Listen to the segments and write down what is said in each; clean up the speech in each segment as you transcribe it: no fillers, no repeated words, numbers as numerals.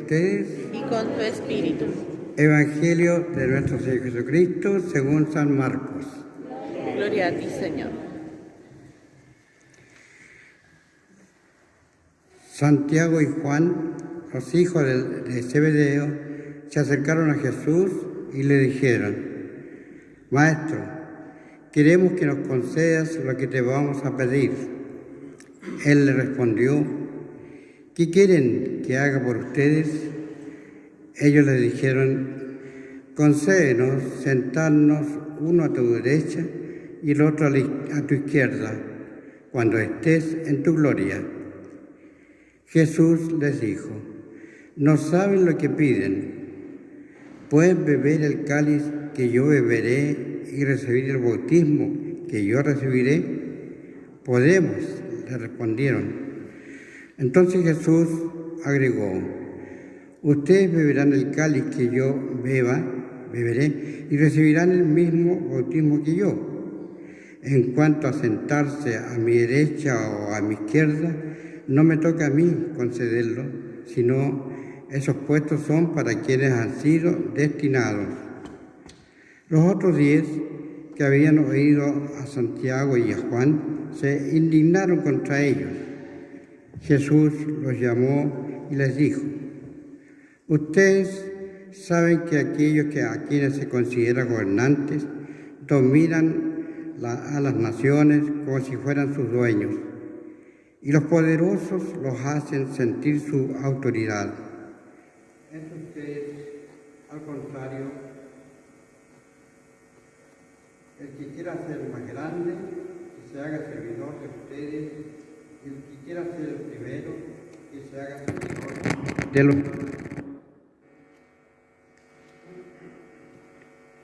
ustedes. Y con tu espíritu. Evangelio de nuestro Señor Jesucristo según San Marcos. Gloria a ti, Señor. Santiago y Juan, los hijos de Zebedeo, se acercaron a Jesús y le dijeron: Maestro, queremos que nos concedas lo que te vamos a pedir. Él le respondió: ¿qué quieren que haga por ustedes? Ellos le dijeron: concédenos sentarnos uno a tu derecha y el otro a tu izquierda, cuando estés en tu gloria. Jesús les dijo: no saben lo que piden. ¿Pueden beber el cáliz que yo beberé y recibir el bautismo que yo recibiré? Podemos, le respondieron. Entonces Jesús agregó: ustedes beberán el cáliz que yo beberé y recibirán el mismo bautismo que yo. En cuanto a sentarse a mi derecha o a mi izquierda, no me toca a mí concederlo, sino esos puestos son para quienes han sido destinados. Los otros 10 que habían oído a Santiago y a Juan se indignaron contra ellos. Jesús los llamó y les dijo: ustedes saben que aquellos a quienes se consideran gobernantes dominan a las naciones como si fueran sus dueños, y los poderosos los hacen sentir su autoridad. Entre ustedes, al contrario, el que quiera ser más grande, que se haga servidor de ustedes, y el que quiera ser el primero, que se haga servidor de los demás.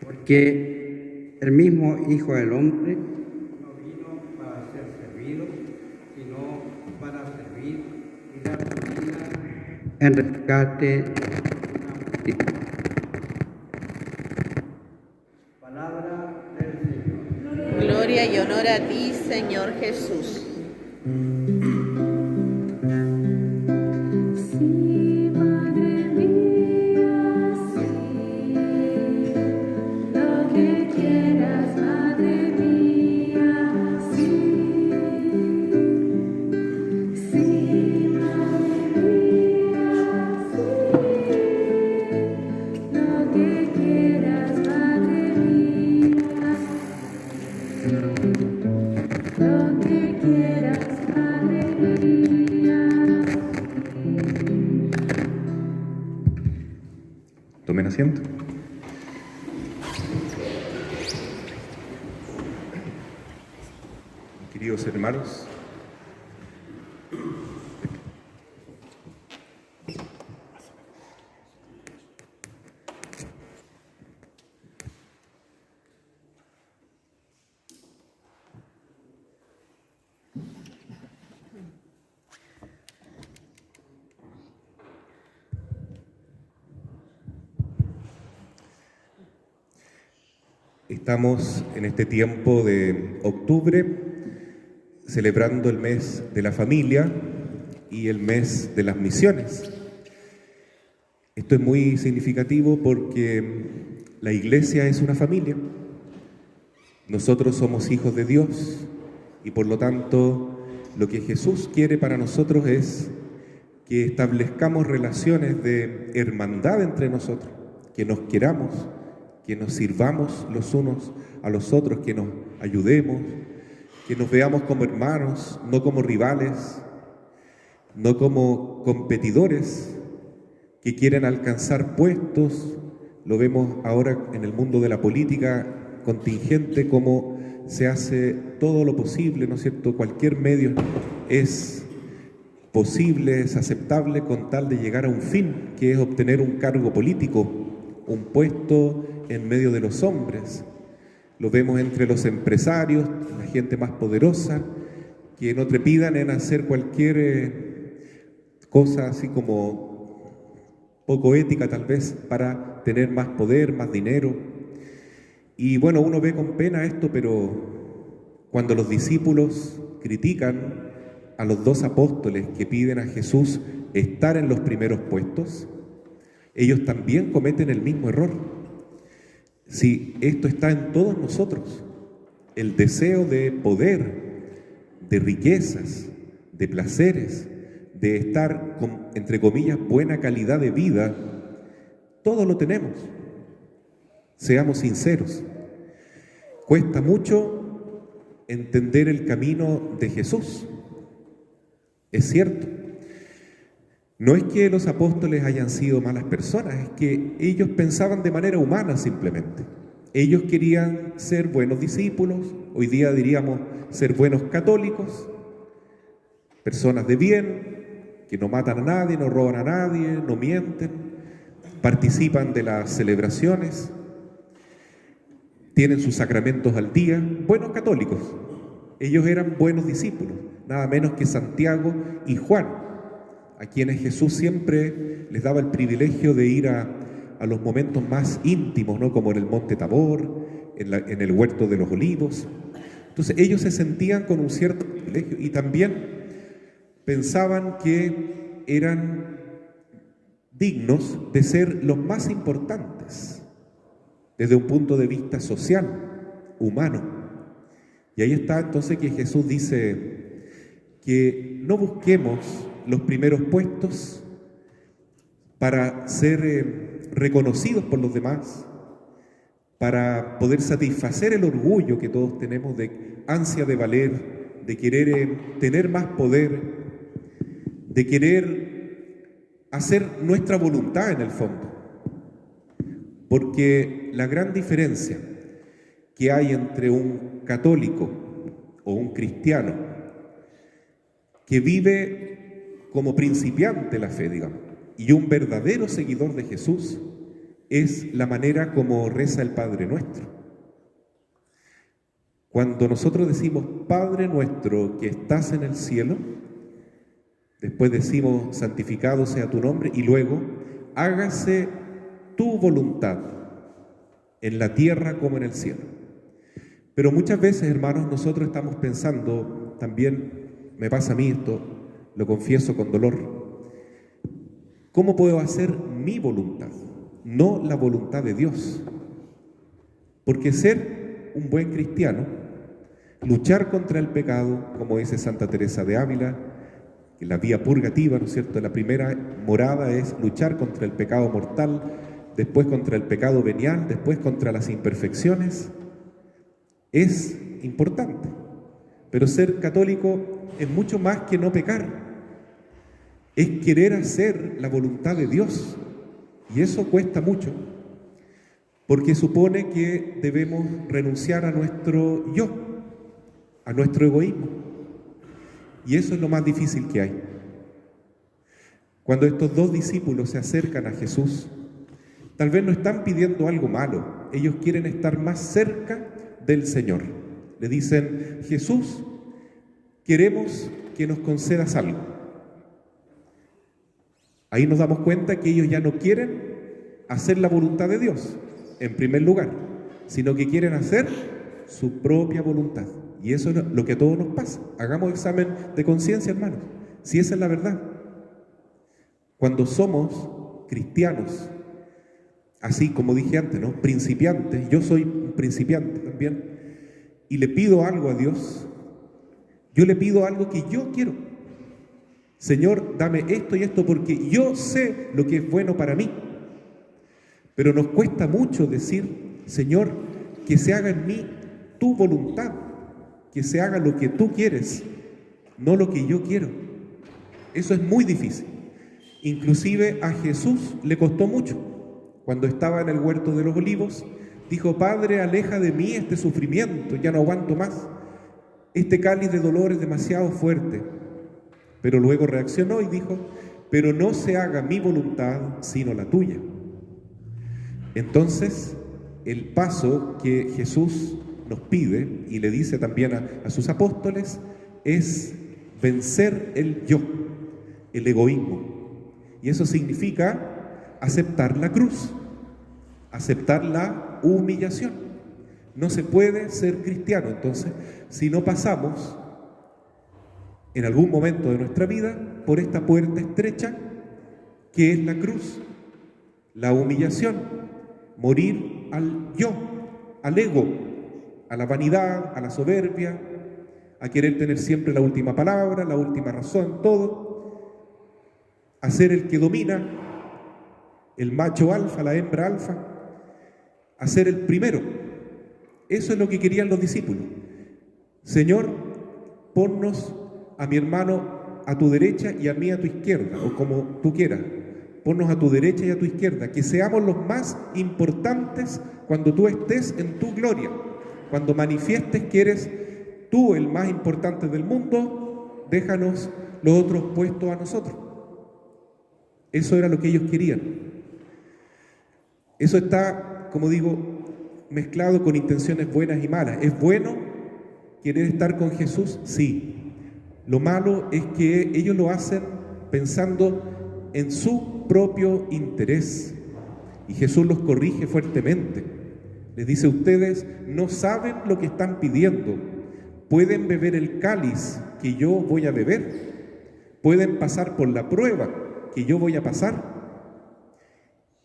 Porque el mismo Hijo del Hombre no vino para ser servido, sino para servir y dar su vida en rescate de una multitud. Palabra del Señor. Gloria y honor a ti, Señor Jesús. Tomen asiento. Queridos hermanos, estamos en este tiempo de octubre celebrando el mes de la familia y el mes de las misiones. Esto es muy significativo porque la Iglesia es una familia. Nosotros somos hijos de Dios y por lo tanto lo que Jesús quiere para nosotros es que establezcamos relaciones de hermandad entre nosotros, que nos queramos, que nos sirvamos los unos a los otros, que nos ayudemos, que nos veamos como hermanos, no como rivales, no como competidores que quieren alcanzar puestos. Lo vemos ahora en el mundo de la política contingente, cómo se hace todo lo posible, ¿no es cierto? Cualquier medio es posible, es aceptable con tal de llegar a un fin, que es obtener un cargo político, un puesto en medio de los hombres. Lo vemos entre los empresarios, la gente más poderosa, que no trepidan en hacer cualquier cosa así como poco ética tal vez para tener más poder, más dinero. Y bueno, uno ve con pena esto, pero cuando los discípulos critican a los 2 apóstoles que piden a Jesús estar en los primeros puestos, Ellos también cometen el mismo error. Si esto está en todos nosotros, el deseo de poder, de riquezas, de placeres, de estar con, entre comillas, buena calidad de vida, todo lo tenemos. Seamos sinceros. Cuesta mucho entender el camino de Jesús. Es cierto. No es que los apóstoles hayan sido malas personas, es que ellos pensaban de manera humana simplemente. Ellos querían ser buenos discípulos, hoy día diríamos ser buenos católicos, personas de bien, que no matan a nadie, no roban a nadie, no mienten, participan de las celebraciones, tienen sus sacramentos al día, buenos católicos. Ellos eran buenos discípulos, nada menos que Santiago y Juan, a quienes Jesús siempre les daba el privilegio de ir a los momentos más íntimos, ¿no? Como en el Monte Tabor, en el Huerto de los Olivos. Entonces ellos se sentían con un cierto privilegio y también pensaban que eran dignos de ser los más importantes desde un punto de vista social, humano. Y ahí está entonces que Jesús dice que no busquemos los primeros puestos para ser reconocidos por los demás, para poder satisfacer el orgullo que todos tenemos de ansia de valer, de querer tener más poder, de querer hacer nuestra voluntad en el fondo. Porque la gran diferencia que hay entre un católico o un cristiano que vive como principiante la fe, digamos, y un verdadero seguidor de Jesús, es la manera como reza el Padre Nuestro. Cuando nosotros decimos Padre Nuestro que estás en el cielo, después decimos santificado sea tu nombre y luego hágase tu voluntad en la tierra como en el cielo. Pero muchas veces, hermanos, nosotros estamos pensando, también me pasa a mí esto, lo confieso con dolor, ¿cómo puedo hacer mi voluntad? No la voluntad de Dios. Porque ser un buen cristiano, luchar contra el pecado, como dice Santa Teresa de Ávila, que la vía purgativa, ¿no es cierto?, la primera morada es luchar contra el pecado mortal, después contra el pecado venial, después contra las imperfecciones, es importante. Pero ser católico es mucho más que no pecar, es querer hacer la voluntad de Dios, y eso cuesta mucho, porque supone que debemos renunciar a nuestro yo, a nuestro egoísmo, y eso es lo más difícil que hay. Cuando estos dos discípulos se acercan a Jesús, tal vez no están pidiendo algo malo, ellos quieren estar más cerca del Señor. Le dicen: Jesús, queremos que nos concedas algo. Ahí nos damos cuenta que ellos ya no quieren hacer la voluntad de Dios, en primer lugar, sino que quieren hacer su propia voluntad. Y eso es lo que a todos nos pasa. Hagamos examen de conciencia, hermanos, si esa es la verdad. Cuando somos cristianos, así como dije antes, ¿no?, principiantes, yo soy un principiante también, y le pido algo a Dios, yo le pido algo que yo quiero. Señor, dame esto y esto porque yo sé lo que es bueno para mí. Pero nos cuesta mucho decir: Señor, que se haga en mí tu voluntad, que se haga lo que tú quieres, no lo que yo quiero. Eso es muy difícil. Inclusive a Jesús le costó mucho. Cuando estaba en el Huerto de los Olivos, dijo: Padre, aleja de mí este sufrimiento, ya no aguanto más. Este cáliz de dolor es demasiado fuerte. Pero luego reaccionó y dijo: pero no se haga mi voluntad, sino la tuya. Entonces, el paso que Jesús nos pide, y le dice también a sus apóstoles, es vencer el yo, el egoísmo. Y eso significa aceptar la cruz, aceptar la humillación. No se puede ser cristiano, entonces, si no pasamos en algún momento de nuestra vida por esta puerta estrecha que es la cruz. la humillación, morir al yo, al ego, a la vanidad, a la soberbia, a querer tener siempre la última palabra, la última razón, todo, a ser el que domina, el macho alfa, la hembra alfa, a ser el primero. Eso es lo que querían los discípulos. Señor, ponnos a mi hermano a tu derecha y a mí a tu izquierda, o como tú quieras. Ponnos a tu derecha y a tu izquierda, que seamos los más importantes cuando tú estés en tu gloria, cuando manifiestes que eres tú el más importante del mundo, déjanos los otros puestos a nosotros. Eso era lo que ellos querían. Eso está, como digo, mezclado con intenciones buenas y malas. ¿Es bueno querer estar con Jesús? Sí. Lo malo es que ellos lo hacen pensando en su propio interés. Y Jesús los corrige fuertemente. Les dice: ustedes no saben lo que están pidiendo. ¿Pueden beber el cáliz que yo voy a beber? ¿Pueden pasar por la prueba que yo voy a pasar?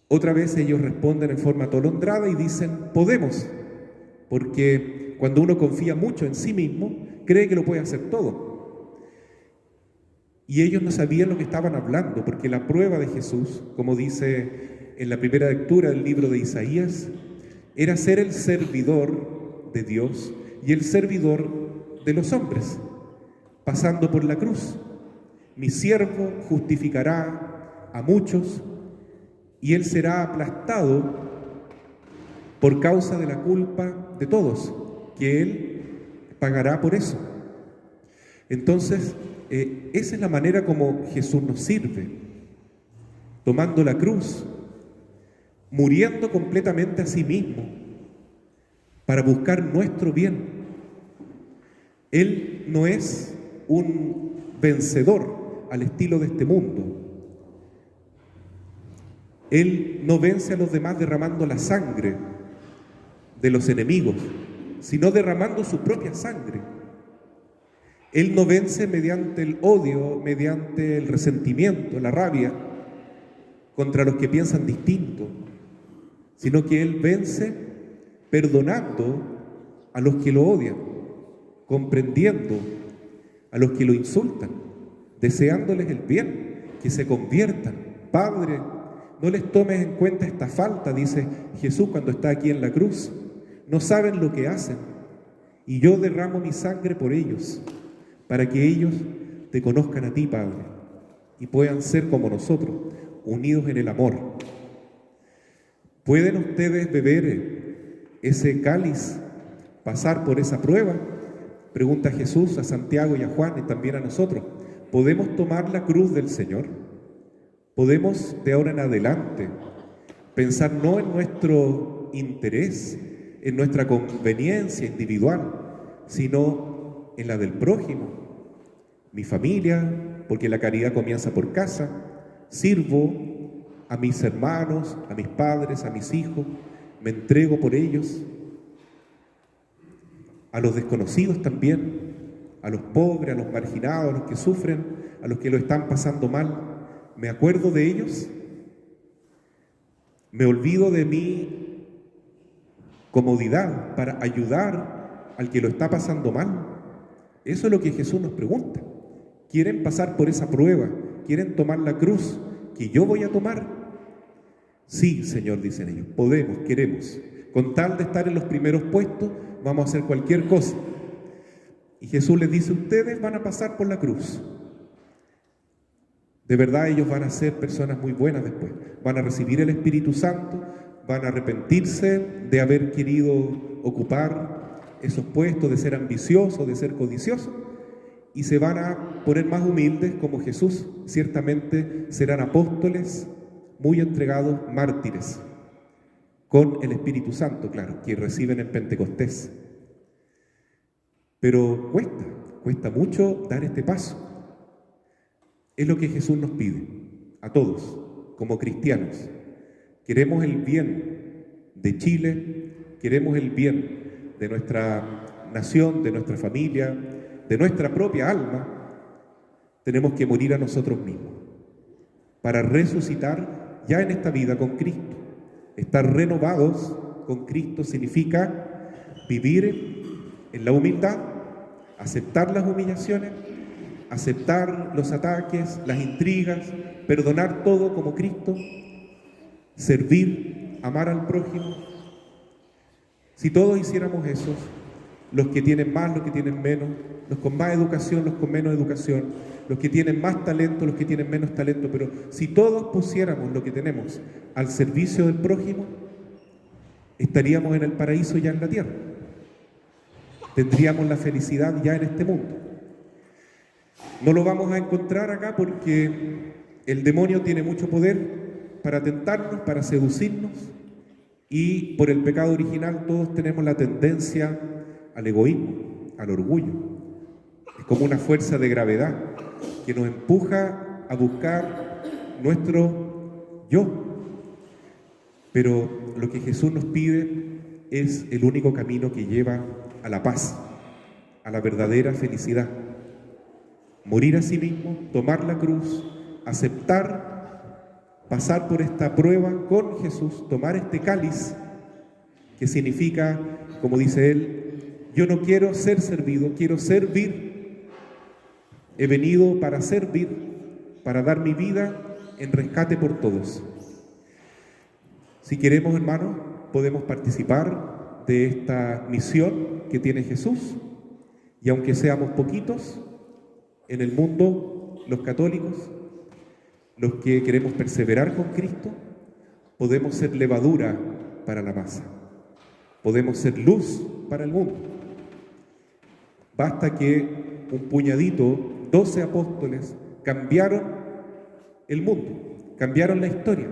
Otra vez ellos responden en forma atolondrada y dicen: podemos, porque cuando uno confía mucho en sí mismo, cree que lo puede hacer todo. Y ellos no sabían lo que estaban hablando, porque la prueba de Jesús, como dice en la primera lectura del libro de Isaías, era ser el servidor de Dios y el servidor de los hombres, pasando por la cruz. Mi siervo justificará a muchos y él será aplastado por causa de la culpa de todos, que él pagará por eso. Entonces, esa es la manera como Jesús nos sirve, tomando la cruz, muriendo completamente a sí mismo para buscar nuestro bien. Él no es un vencedor al estilo de este mundo. Él no vence a los demás derramando la sangre de los enemigos, sino derramando su propia sangre. Él no vence mediante el odio, mediante el resentimiento, la rabia contra los que piensan distinto, sino que Él vence perdonando a los que lo odian, comprendiendo a los que lo insultan, deseándoles el bien, que se conviertan. Padre, no les tomes en cuenta esta falta, dice Jesús cuando está aquí en la cruz. No saben lo que hacen, y yo derramo mi sangre por ellos, para que ellos te conozcan a ti, Padre, y puedan ser como nosotros, unidos en el amor. ¿Pueden ustedes beber ese cáliz, pasar por esa prueba? Pregunta Jesús a Santiago y a Juan y también a nosotros. ¿Podemos tomar la cruz del Señor? ¿Podemos de ahora en adelante pensar no en nuestro interés, en nuestra conveniencia individual, sino en la del prójimo? Mi familia, porque la caridad comienza por casa. Sirvo a mis hermanos, a mis padres, a mis hijos, me entrego por ellos. A los desconocidos también, a los pobres, a los marginados, a los que sufren, a los que lo están pasando mal. ¿Me acuerdo de ellos? ¿Me olvido de mi comodidad para ayudar al que lo está pasando mal? Eso es lo que Jesús nos pregunta. ¿Quieren pasar por esa prueba? ¿Quieren tomar la cruz que yo voy a tomar? Sí, Señor, dicen ellos, podemos, queremos. Con tal de estar en los primeros puestos, vamos a hacer cualquier cosa. Y Jesús les dice: ustedes van a pasar por la cruz. De verdad, ellos van a ser personas muy buenas después. Van a recibir el Espíritu Santo, van a arrepentirse de haber querido ocupar esos puestos, de ser ambiciosos, de ser codiciosos, y se van a poner más humildes como Jesús. Ciertamente serán apóstoles, muy entregados, mártires, con el Espíritu Santo, claro, que reciben en Pentecostés. Pero cuesta mucho dar este paso. Es lo que Jesús nos pide, a todos, como cristianos. Queremos el bien de Chile, queremos el bien de nuestra nación, de nuestra familia, de nuestra propia alma. Tenemos que morir a nosotros mismos para resucitar ya en esta vida con Cristo. Estar renovados con Cristo significa vivir en la humildad, aceptar las humillaciones, aceptar los ataques, las intrigas, perdonar todo como Cristo, servir, amar al prójimo. Si todos hiciéramos eso, los que tienen más, los que tienen menos, los con más educación, los con menos educación, los que tienen más talento, los que tienen menos talento, pero si todos pusiéramos lo que tenemos al servicio del prójimo, estaríamos en el paraíso ya en la tierra. Tendríamos la felicidad ya en este mundo. No lo vamos a encontrar acá porque el demonio tiene mucho poder para tentarnos, para seducirnos, y por el pecado original todos tenemos la tendencia al egoísmo, al orgullo. Es como una fuerza de gravedad que nos empuja a buscar nuestro yo. Pero lo que Jesús nos pide es el único camino que lleva a la paz, a la verdadera felicidad. Morir a sí mismo, tomar la cruz, aceptar, pasar por esta prueba con Jesús, tomar este cáliz, que significa, como dice él, yo no quiero ser servido, quiero servir. He venido para servir, para dar mi vida en rescate por todos. Si queremos, hermanos, podemos participar de esta misión que tiene Jesús, y aunque seamos poquitos en el mundo, los católicos, los que queremos perseverar con Cristo, podemos ser levadura para la masa, podemos ser luz para el mundo. Basta que un puñadito, 12 apóstoles, cambiaron el mundo, cambiaron la historia,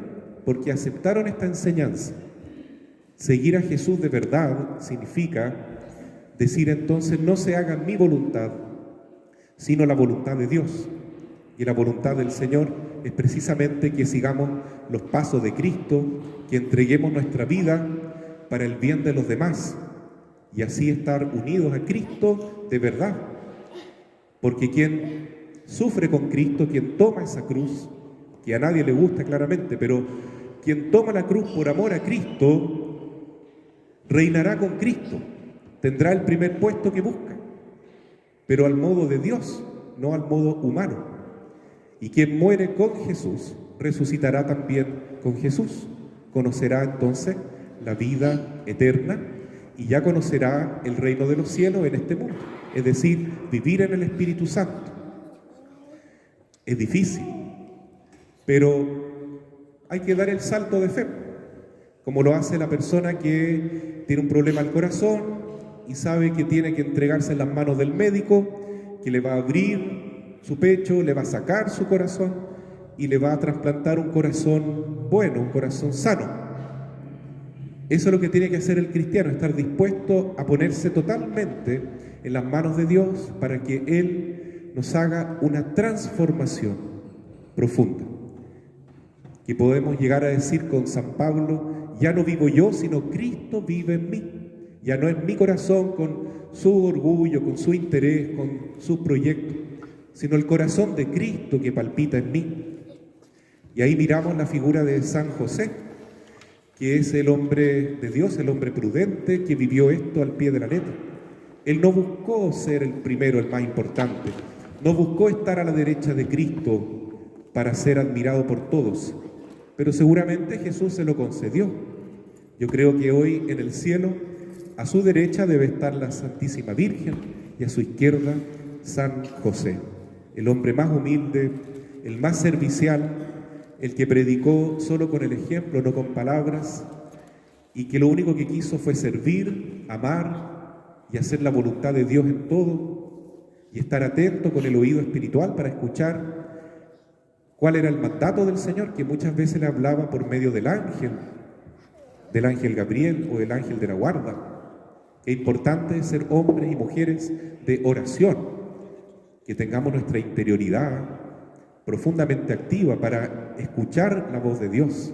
porque aceptaron esta enseñanza. Seguir a Jesús de verdad significa decir entonces, no se haga mi voluntad, sino la voluntad de Dios. Y la voluntad del Señor es precisamente que sigamos los pasos de Cristo, que entreguemos nuestra vida para el bien de los demás, y así estar unidos a Cristo de verdad. Porque quien sufre con Cristo, quien toma esa cruz, que a nadie le gusta claramente, pero quien toma la cruz por amor a Cristo, reinará con Cristo, tendrá el primer puesto que busca, pero al modo de Dios, no al modo humano. Y quien muere con Jesús, resucitará también con Jesús. Conocerá entonces la vida eterna y ya conocerá el reino de los cielos en este mundo, es decir, vivir en el Espíritu Santo. Es difícil, pero hay que dar el salto de fe, como lo hace la persona que tiene un problema al corazón y sabe que tiene que entregarse en las manos del médico, que le va a abrir su pecho, le va a sacar su corazón y le va a trasplantar un corazón bueno, un corazón sano. Eso es lo que tiene que hacer el cristiano, estar dispuesto a ponerse totalmente en las manos de Dios para que Él nos haga una transformación profunda. Que podemos llegar a decir con San Pablo, ya no vivo yo, sino Cristo vive en mí. Ya no es mi corazón con su orgullo, con su interés, con sus proyectos, sino el corazón de Cristo que palpita en mí. Y ahí miramos la figura de San José, que es el hombre de Dios, el hombre prudente que vivió esto al pie de la letra. Él no buscó ser el primero, el más importante, no buscó estar a la derecha de Cristo para ser admirado por todos, pero seguramente Jesús se lo concedió. Yo creo que hoy en el cielo, a su derecha debe estar la Santísima Virgen y a su izquierda San José, el hombre más humilde, el más servicial, el que predicó solo con el ejemplo, no con palabras, y que lo único que quiso fue servir, amar y hacer la voluntad de Dios en todo, y estar atento con el oído espiritual para escuchar cuál era el mandato del Señor, que muchas veces le hablaba por medio del ángel Gabriel o del ángel de la guarda. Es importante ser hombres y mujeres de oración, que tengamos nuestra interioridad profundamente activa para escuchar la voz de Dios.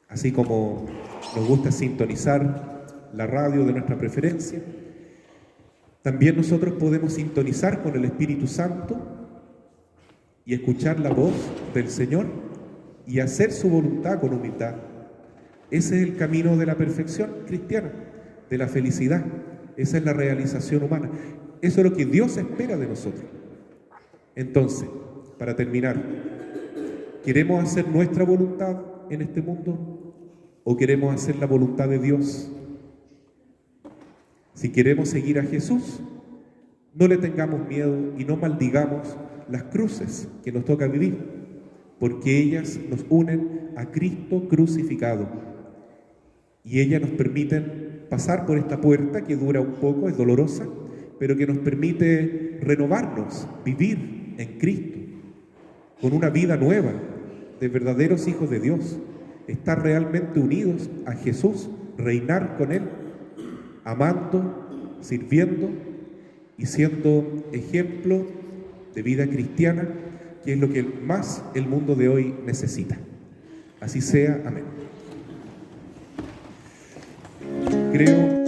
Así como nos gusta sintonizar la radio de nuestra preferencia, también nosotros podemos sintonizar con el Espíritu Santo y escuchar la voz del Señor y hacer su voluntad con humildad. Ese es el camino de la perfección cristiana, de la felicidad. Esa es la realización humana. Eso es lo que Dios espera de nosotros. Entonces, para terminar, ¿queremos hacer nuestra voluntad en este mundo o queremos hacer la voluntad de Dios? Si queremos seguir a Jesús, no le tengamos miedo y no maldigamos las cruces que nos toca vivir, porque ellas nos unen a Cristo crucificado y ellas nos permiten pasar por esta puerta que dura un poco, es dolorosa, pero que nos permite renovarnos, vivir en Cristo, con una vida nueva, de verdaderos hijos de Dios, estar realmente unidos a Jesús, reinar con Él, amando, sirviendo y siendo ejemplo de vida cristiana, que es lo que más el mundo de hoy necesita. Así sea, amén. Creo